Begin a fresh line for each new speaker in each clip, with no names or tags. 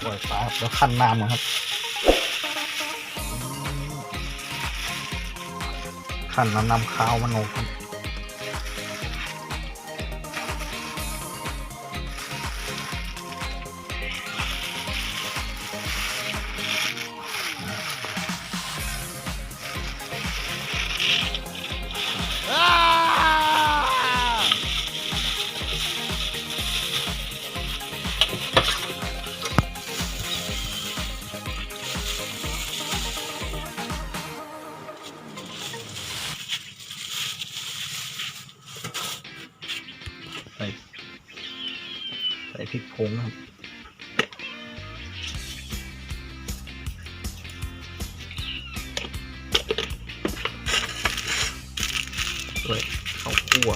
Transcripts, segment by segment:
ล่อยปลาแล้วคั้นน้ำนะครับคั้นน้ำข้าวมันออกครับใส่พริกผงครับด้วยข้าวคั่ว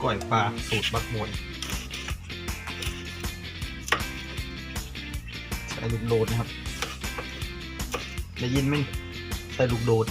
ก้อยปลาสูตรบักบวยใส่ลูกโดดนะครับได้ยินไหมใส่ลูกโดด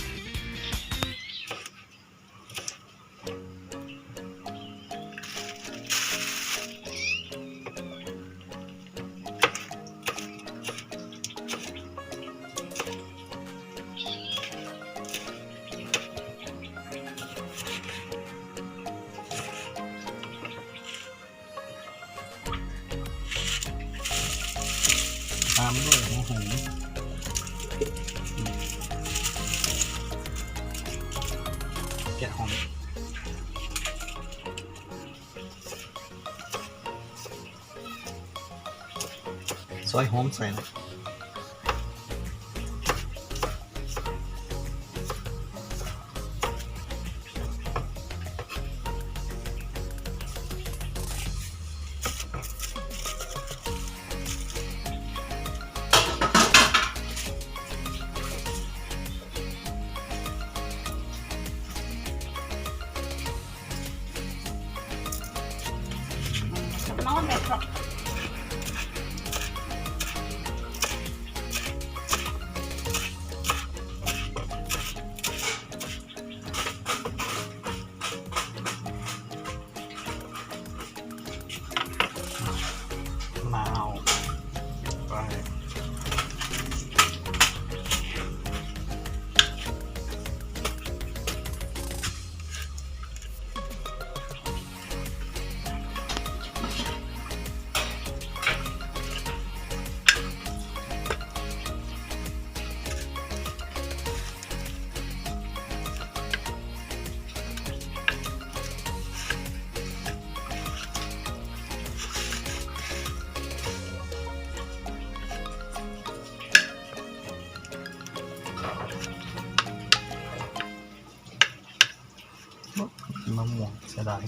ตามด้วยหัวหอมแกะหอมซอยหอมใส่เลย
นอนแบบครับ
มะนาวไปมะม่วงเสียดาย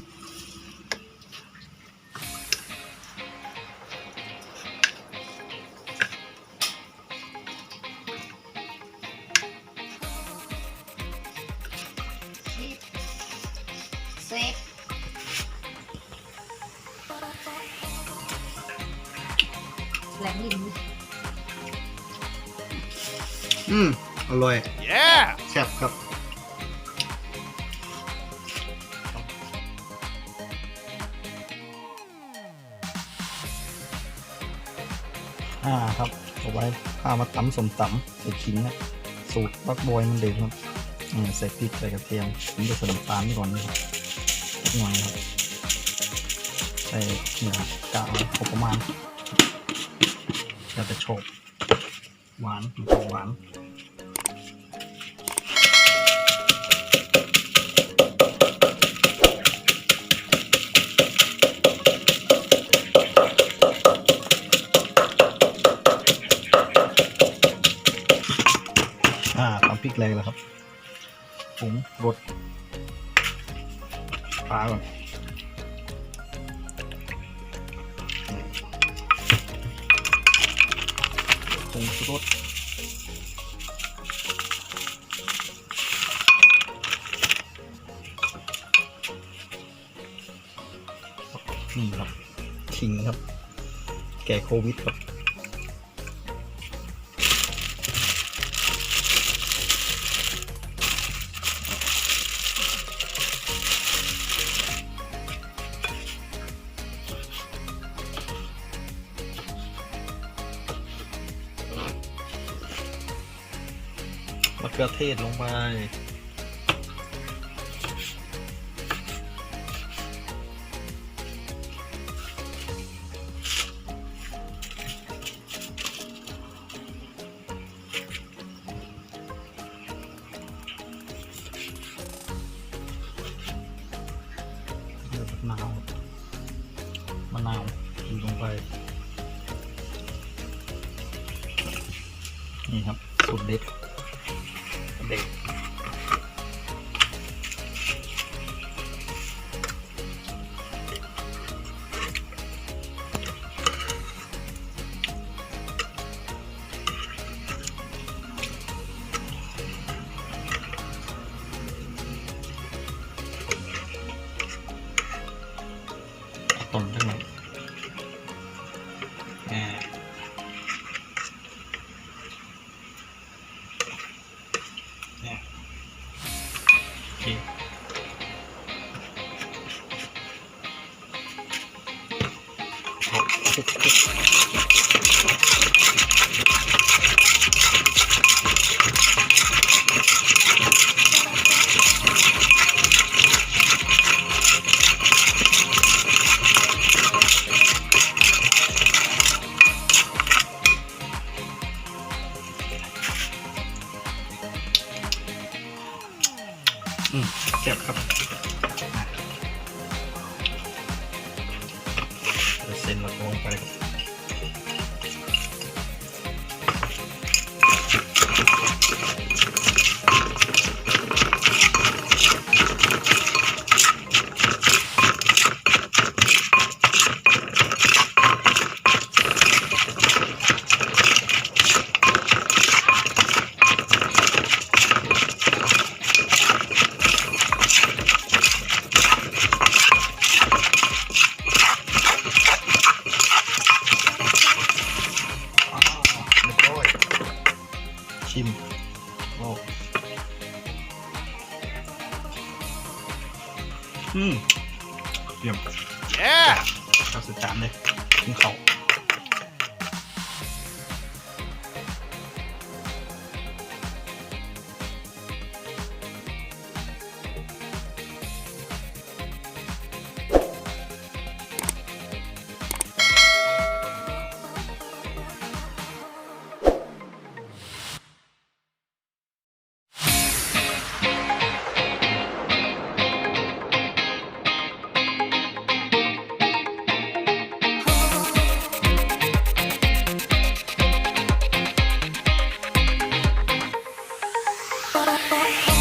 เซฟแหลมลิ้น
อร่อยแซ่บครับครับเอาไว้ข้ามาตำส้มตำใส่ขิงนะสูตรบักบอยมันเด็ดครับใส่พริกใส่กระเทียมผมจะใส่น้ำตาลก่อนนะครับหน่อยครับใส่เนื้อกะพอประมาณจะชอบหวานหวานตำพริกแรงแล้วครับผงรสปลาก่อนผงชูรส นี่ครับขิงครับแก่โควิดครับมะเขือเทศลงไปมะนาวดูลงไปนี่ครับสูตรเด็ดต้มจังหน่อยโอเคเจ็บครับเส้นละลงไปครับชิมโอ้เยี่ยมข้าวสุดจานเลยกินข้าว
Bye.